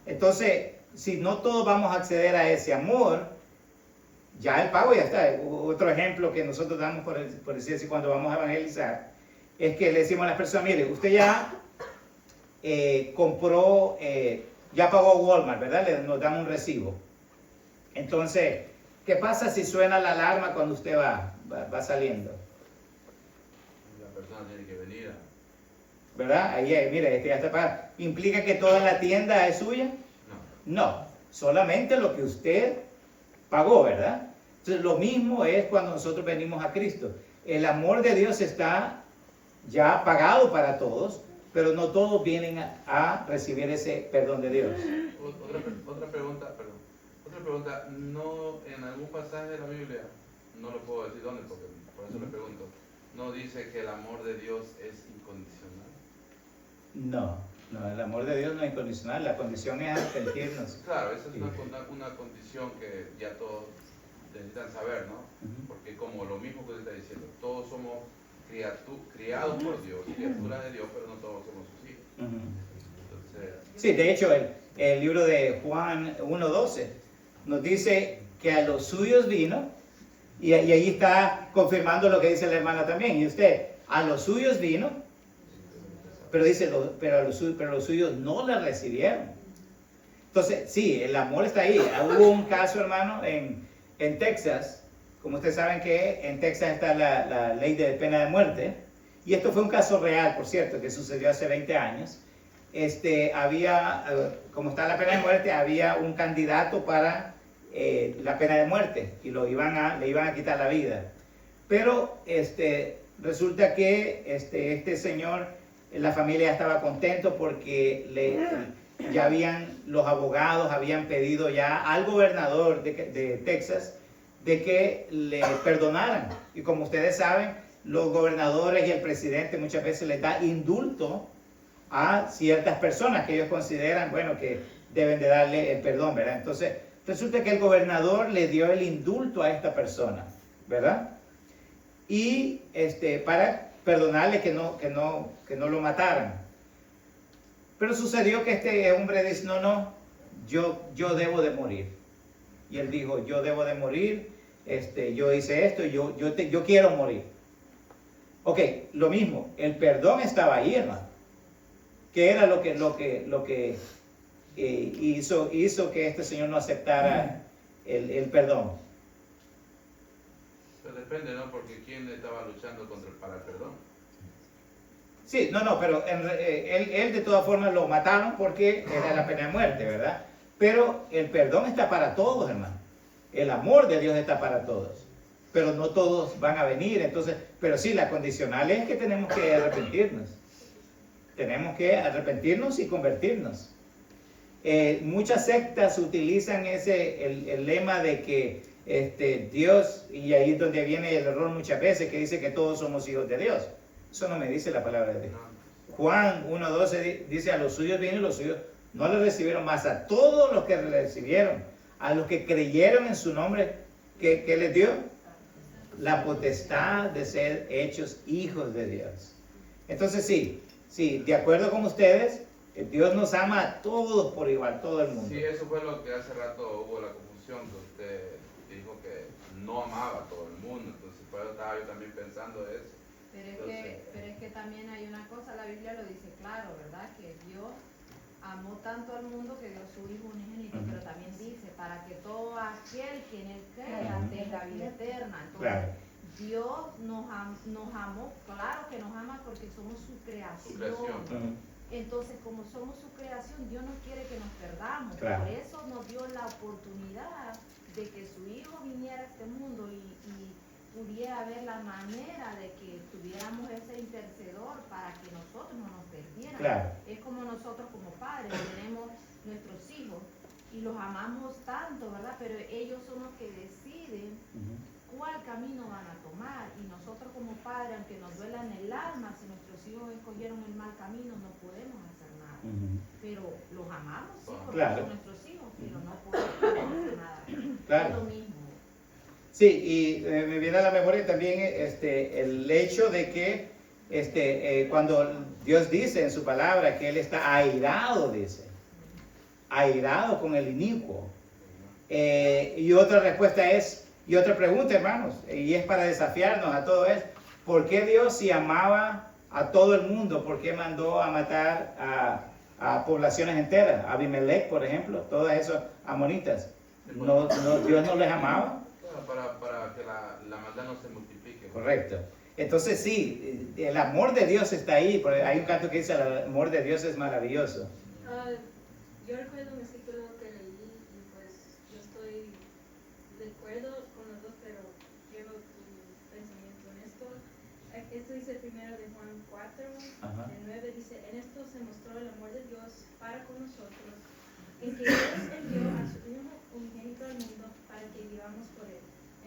Entonces, si no todos vamos a acceder a ese amor, ya el pago ya está. Otro ejemplo que nosotros damos, por decir así, cuando vamos a evangelizar, es que le decimos a las personas, mire, usted ya compró, ya pagó Walmart, ¿verdad? Nos dan un recibo. Entonces, ¿qué pasa si suena la alarma cuando usted va saliendo? La persona tiene que venir. ¿Verdad? Ahí, mire, ya está pagado. ¿Implica que toda la tienda es suya? No. No, solamente lo que usted pagó, ¿verdad? Entonces, lo mismo es cuando nosotros venimos a Cristo. El amor de Dios está ya pagado para todos, pero no todos vienen a recibir ese perdón de Dios. Otra pregunta, perdón. Otra pregunta, no en algún pasaje de la Biblia, no lo puedo decir dónde, porque por eso le pregunto, no dice que el amor de Dios es incondicional. No, el amor de Dios no es incondicional, la condición es arrepentirnos. Claro, esa es una condición que ya todos necesitan saber, ¿no? Porque como lo mismo que usted está diciendo, todos somos criados por Dios, criaturas de Dios, pero no todos somos sus hijos. Entonces, Sí, de hecho, el libro de Juan 1:12 nos dice que a los suyos vino, y ahí está confirmando lo que dice la hermana también, y usted, a los suyos vino, pero dice, pero los suyos no le recibieron. Entonces, sí, el amor está ahí. Hubo un caso, hermano, en Texas. Como ustedes saben que en Texas está la ley de pena de muerte. Y esto fue un caso real, por cierto, que sucedió hace 20 años. Como está la pena de muerte, había un candidato para la pena de muerte y le iban a quitar la vida. Pero resulta que este señor, la familia estaba contento porque los abogados habían pedido ya al gobernador de Texas de que le perdonaran. Y como ustedes saben, los gobernadores y el presidente muchas veces les da indulto a ciertas personas que ellos consideran, bueno, que deben de darle el perdón, ¿verdad? Entonces, resulta que el gobernador le dio el indulto a esta persona, ¿verdad? Y para perdonarle que no lo mataran. Pero sucedió que este hombre dice, no, yo debo de morir. Y él dijo, yo debo de morir, yo hice esto, yo quiero morir. Ok, lo mismo, el perdón estaba ahí, hermano. ¿Qué era lo que hizo que este señor no aceptara el perdón? pero depende, ¿no? Porque ¿quién estaba luchando para el perdón? Sí, pero él de todas formas lo mataron porque era la pena de muerte, ¿verdad? Pero el perdón está para todos, hermano. El amor de Dios está para todos. Pero no todos van a venir. Entonces, pero sí, la condicional es que tenemos que arrepentirnos. Tenemos que arrepentirnos y convertirnos. Muchas sectas utilizan el lema de que Dios, y ahí es donde viene el error muchas veces, que dice que todos somos hijos de Dios. Eso no me dice la palabra de Dios. Juan 1:12 dice: a los suyos vienen, los suyos no le recibieron, más a todos los que le recibieron, a los que creyeron en su nombre, ¿qué les dio? La potestad de ser hechos hijos de Dios. Entonces sí, de acuerdo con ustedes, Dios nos ama a todos por igual, todo el mundo. Sí, eso fue lo que hace rato hubo la confusión, que usted dijo que no amaba a todo el mundo, entonces por eso estaba yo también pensando eso. Pero es que también hay una cosa, la Biblia lo dice claro, ¿verdad? Que Dios amó tanto al mundo que dio su Hijo unigénito, pero también dice, para que todo aquel que en él crea tenga vida eterna. Entonces, Claro. Dios nos amó, claro que nos ama porque somos su creación. Su creación. Entonces, como somos su creación, Dios no quiere que nos perdamos. Claro. Por eso nos dio la oportunidad de que su Hijo viniera a este mundo y pudiera ver la manera de que tuviéramos ese intercedor para que nosotros no nos perdiéramos. Claro. Es como nosotros como padres tenemos nuestros hijos y los amamos tanto, ¿verdad? Pero ellos son los que deciden cuál camino van a tomar, y nosotros como padres, aunque nos duela en el alma, si nuestros hijos escogieron el mal camino, no podemos hacer nada. Pero los amamos, sí, porque Claro. son nuestros hijos, pero no podemos hacer nada. Claro. Es lo mismo. Sí, y me viene a la memoria también el hecho de que cuando Dios dice en su palabra que Él está airado, dice, airado con el inicuo. Y otra respuesta es, y otra pregunta, hermanos, y es para desafiarnos a todo esto: ¿por qué Dios, si amaba a todo el mundo, por qué mandó a matar a poblaciones enteras? Abimelech, por ejemplo, todas esas amonitas. Dios no les amaba. Para que la maldad no se multiplique. Correcto. Entonces sí, el amor de Dios está ahí, porque hay un canto que dice: el amor de Dios es maravilloso. Yo recuerdo un versículo que leí y pues yo estoy de acuerdo con los dos, pero quiero tu pensamiento en esto. Esto dice primero de Juan 4, el 9 dice: en esto se mostró el amor de Dios para con nosotros, en que Dios envió a su Hijo unigénito al mundo para que vivamos por él.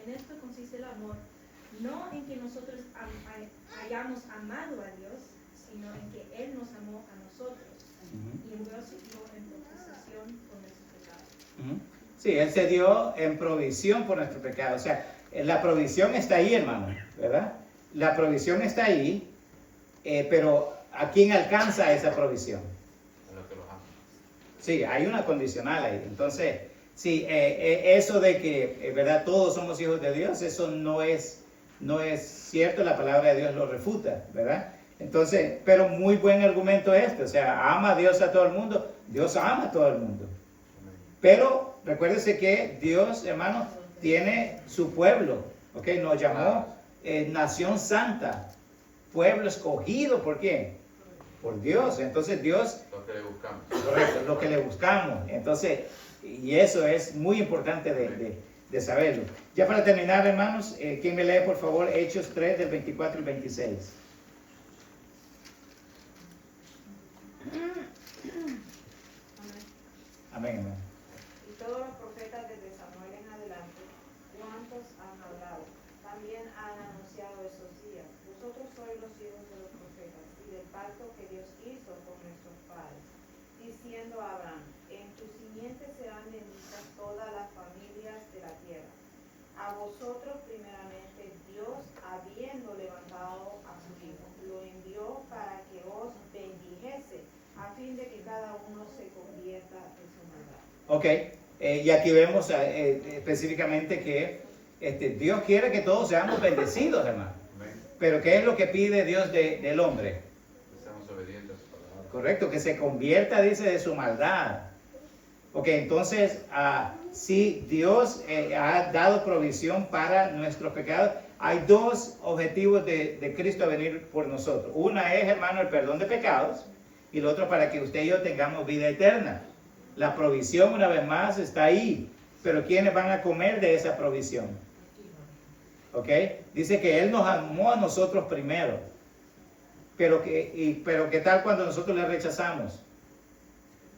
En esto consiste el amor, no en que nosotros hayamos amado a Dios, sino en que Él nos amó a nosotros y envió a su Hijo en propiciación por nuestros pecados. Sí, Él se dio en provisión por nuestro pecado. O sea, la provisión está ahí, hermano, ¿verdad? La provisión está ahí, pero ¿a quién alcanza esa provisión? A los que los aman. Sí, hay una condicional ahí. Entonces, sí, eso de que, ¿verdad?, todos somos hijos de Dios, eso no es cierto, la palabra de Dios lo refuta, ¿verdad? Entonces, pero muy buen argumento este, o sea, ama a Dios a todo el mundo, Dios ama a todo el mundo. Pero recuérdese que Dios, hermano, tiene su pueblo, ¿ok? Nos llamó nación santa, pueblo escogido, ¿por quién? Por Dios. Entonces Dios, Lo que le buscamos. correcto, lo que le buscamos. Entonces, y eso es muy importante de saberlo. Ya para terminar, hermanos, ¿quién me lee, por favor, Hechos 3, del 24 al 26? Amén, amén. Y todos los profetas desde Samuel en adelante, ¿cuántos han hablado? También han anunciado esos días. Vosotros sois los hijos de los profetas y del pacto que Dios hizo con nuestros padres, diciendo a Abraham: en tu simiente serán benditas todas las familias de la tierra. A vosotros primeramente Dios, habiendo levantado a su Hijo, lo envió para que os bendijese, a fin de que cada uno se convierta en su maldad. Ok, y aquí vemos específicamente que Dios quiere que todos seamos bendecidos, hermano. Amén. Pero ¿qué es lo que pide Dios del hombre? Que seamos obedientes a su palabra. Correcto, que se convierta, dice, de su maldad. Ok, entonces, si Dios ha dado provisión para nuestros pecados, hay dos objetivos de Cristo a venir por nosotros. Una es, hermano, el perdón de pecados, y el otro para que usted y yo tengamos vida eterna. La provisión, una vez más, está ahí. Pero ¿quiénes van a comer de esa provisión? ¿Ok? Dice que Él nos amó a nosotros primero. Pero ¿qué tal cuando nosotros le rechazamos?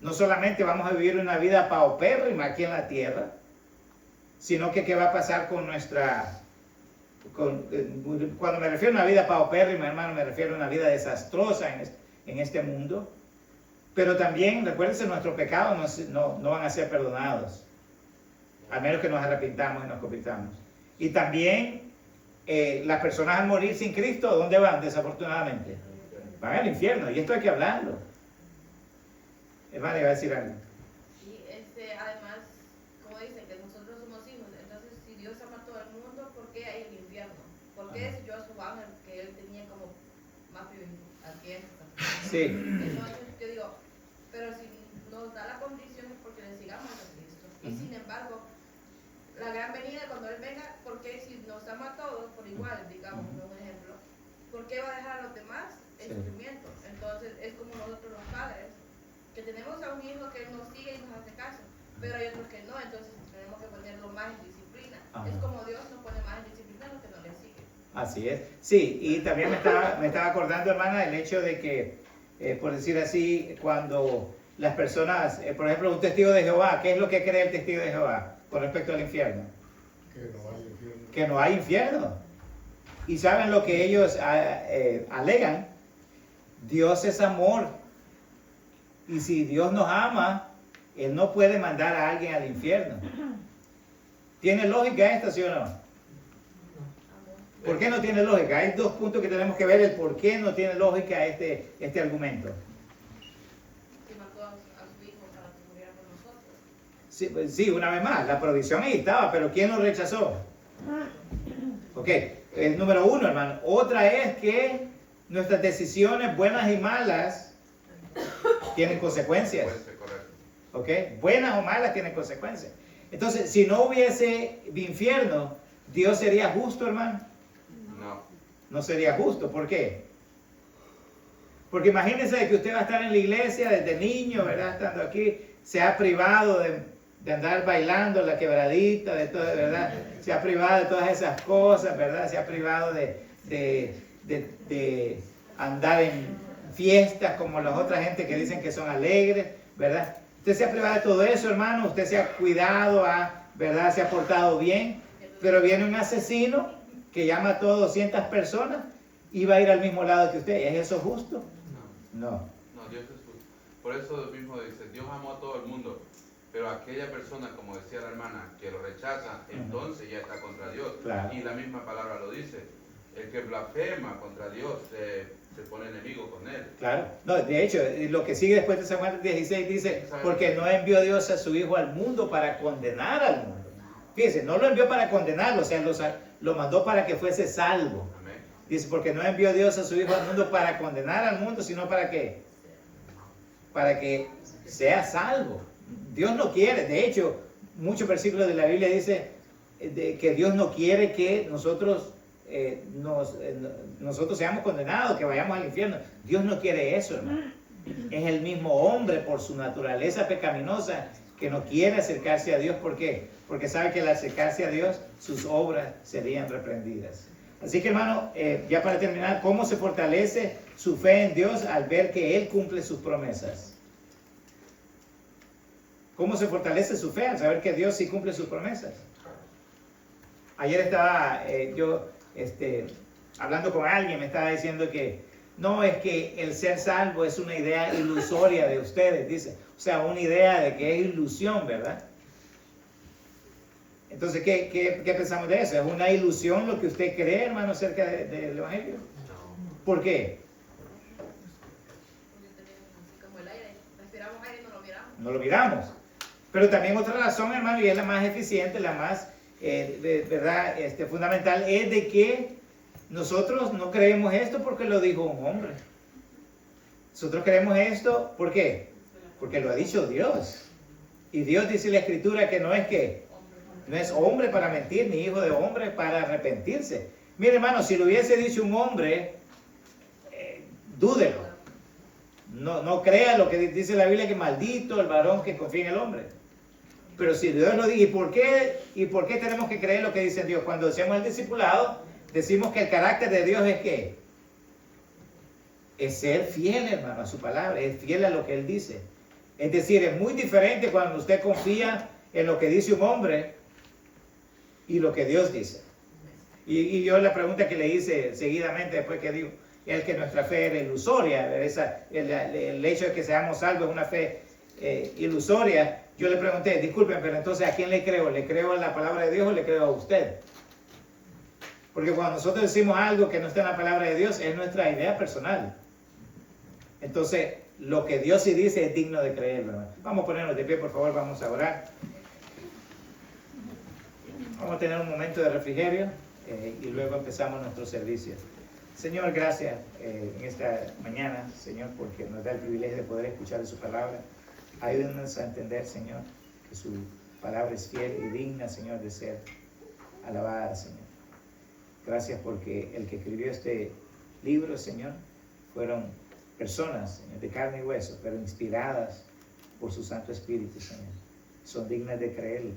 No solamente vamos a vivir una vida paupérrima aquí en la tierra, sino que ¿qué va a pasar con nuestra... cuando me refiero a una vida paupérrima, hermano, me refiero a una vida desastrosa en este mundo. Pero también, recuérdense, nuestros pecados no van a ser perdonados, a menos que nos arrepintamos y nos convirtamos. Y también las personas al morir sin Cristo, ¿dónde van? Desafortunadamente, van al infierno, y esto hay que hablarlo. Hermano, iba a decir algo. Y además, como dicen que nosotros somos hijos, entonces si Dios ama a todo el mundo, ¿por qué hay el infierno? ¿Por qué desechó a su ángel que él tenía como más privilegio que esta? Sí. Entonces yo digo, pero si nos da la condición es porque le sigamos a Cristo. Y sin embargo, la gran venida cuando Él venga, ¿por qué si nos ama a todos por igual, digamos, un ejemplo, ¿por qué va a dejar a los demás en sufrimiento? Entonces es como nosotros los padres, que tenemos a un hijo que nos sigue y nos hace caso, pero hay otros que no, entonces tenemos que ponerlo más en disciplina. Es como Dios nos pone más en disciplina a los que no le siguen. Así es. Sí, y también me estaba acordando, hermana, del hecho de que, por decir así, cuando las personas, por ejemplo, un testigo de Jehová, ¿qué es lo que cree el testigo de Jehová con respecto al infierno? Que no hay infierno. Que no hay infierno. Y saben lo que ellos alegan: Dios es amor. Y si Dios nos ama, Él no puede mandar a alguien al infierno. ¿Tiene lógica esto, sí o no? ¿Por qué no tiene lógica? Hay dos puntos que tenemos que ver el por qué no tiene lógica este argumento. Si mató a su hijo para que muriera por nosotros. Sí, pues, sí, una vez más, la provisión ahí estaba, pero ¿quién lo rechazó? Ok, número uno, hermano. Otra es que nuestras decisiones buenas y malas tienen consecuencias. Puede ser correcto. ¿Ok? Buenas o malas tienen consecuencias. Entonces, si no hubiese infierno, ¿Dios sería justo, hermano? No. No sería justo. ¿Por qué? Porque imagínense que usted va a estar en la iglesia desde niño, ¿verdad? Estando aquí, se ha privado de andar bailando la quebradita, de todo, ¿verdad? Se ha privado de todas esas cosas, ¿verdad? Se ha privado de andar en fiestas como las otras gente que dicen que son alegres, ¿verdad? Usted se ha privado de todo eso, hermano. Usted se ha cuidado, ¿verdad? Se ha portado bien. Pero viene un asesino que ya mató a 200 personas y va a ir al mismo lado que usted. ¿Es eso justo? No. No, Dios es justo. Por eso mismo dice, Dios amó a todo el mundo, pero aquella persona, como decía la hermana, que lo rechaza, entonces ya está contra Dios. Claro. Y la misma palabra lo dice. El que blasfema contra Dios se pone enemigo con él. Claro. No, de hecho, lo que sigue después de San Juan 16 dice, porque no envió Dios a su Hijo al mundo para condenar al mundo. Fíjense, no lo envió para condenarlo, o sea, lo mandó para que fuese salvo. Amén. Dice, porque no envió Dios a su Hijo al mundo para condenar al mundo, sino para ¿qué? Para que sea salvo. Dios no quiere, de hecho, muchos versículos de la Biblia dice que Dios no quiere que nosotros seamos condenados, que vayamos al infierno. Dios no quiere eso, hermano. Es el mismo hombre por su naturaleza pecaminosa que no quiere acercarse a Dios. ¿Por qué? Porque sabe que al acercarse a Dios, sus obras serían reprendidas. Así que, hermano, ya para terminar, ¿cómo se fortalece su fe en Dios al ver que Él cumple sus promesas? ¿Cómo se fortalece su fe al saber que Dios sí cumple sus promesas? Ayer estaba yo hablando con alguien, me estaba diciendo que no, es que el ser salvo es una idea ilusoria de ustedes, dice. O sea, una idea de que es ilusión, ¿verdad? Entonces, ¿qué pensamos de eso? ¿Es una ilusión lo que usted cree, hermano, acerca del Evangelio? ¿Por qué? Porque tenemos así como el aire, respiramos aire y no lo miramos. No lo miramos. Pero también otra razón, hermano, y es la más eficiente, la más ¿verdad? Fundamental, es de que nosotros no creemos esto porque lo dijo un hombre. Nosotros creemos esto, ¿por qué? Porque lo ha dicho Dios. Y Dios dice en la Escritura que no es hombre para mentir, ni hijo de hombre para arrepentirse. Mire, hermano, si lo hubiese dicho un hombre, dúdelo. No crea lo que dice la Biblia, que maldito el varón que confía en el hombre. Pero si Dios nos dice, ¿y por qué tenemos que creer lo que dice Dios? Cuando hacemos el discipulado, decimos que el carácter de Dios es ¿qué? Es ser fiel, hermano, a su palabra, es fiel a lo que Él dice. Es decir, es muy diferente cuando usted confía en lo que dice un hombre y lo que Dios dice. Y yo la pregunta que le hice seguidamente después que digo, es que nuestra fe era ilusoria, el hecho de que seamos salvos es una fe ilusoria. Yo le pregunté, disculpen, pero entonces ¿a quién le creo? ¿Le creo a la palabra de Dios o le creo a usted? Porque cuando nosotros decimos algo que no está en la palabra de Dios, es nuestra idea personal. Entonces, lo que Dios sí dice es digno de creer, ¿verdad? Vamos a ponernos de pie, por favor, vamos a orar. Vamos a tener un momento de refrigerio y luego empezamos nuestro servicio. Señor, gracias en esta mañana, Señor, porque nos da el privilegio de poder escuchar de su palabra. Ayúdenos a entender, Señor, que su palabra es fiel y digna, Señor, de ser alabada, Señor. Gracias porque el que escribió este libro, Señor, fueron personas, Señor, de carne y hueso, pero inspiradas por su Santo Espíritu, Señor. Son dignas de creerlo.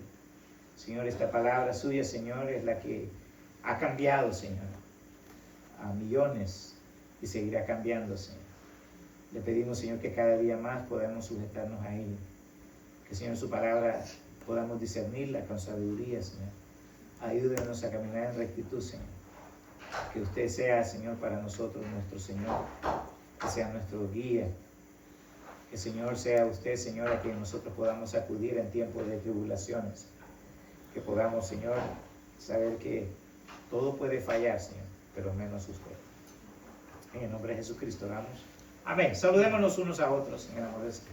Señor, esta palabra suya, Señor, es la que ha cambiado, Señor, a millones y seguirá cambiando, Señor. Le pedimos, Señor, que cada día más podamos sujetarnos a Él. Que, Señor, su palabra podamos discernirla con sabiduría, Señor. Ayúdenos a caminar en rectitud, Señor. Que usted sea, Señor, para nosotros nuestro Señor. Que sea nuestro guía. Que, Señor, sea usted, Señor, a quien nosotros podamos acudir en tiempos de tribulaciones. Que podamos, Señor, saber que todo puede fallar, Señor, pero menos usted. En el nombre de Jesucristo oramos. Amén. Saludémonos unos a otros en el amor de Dios.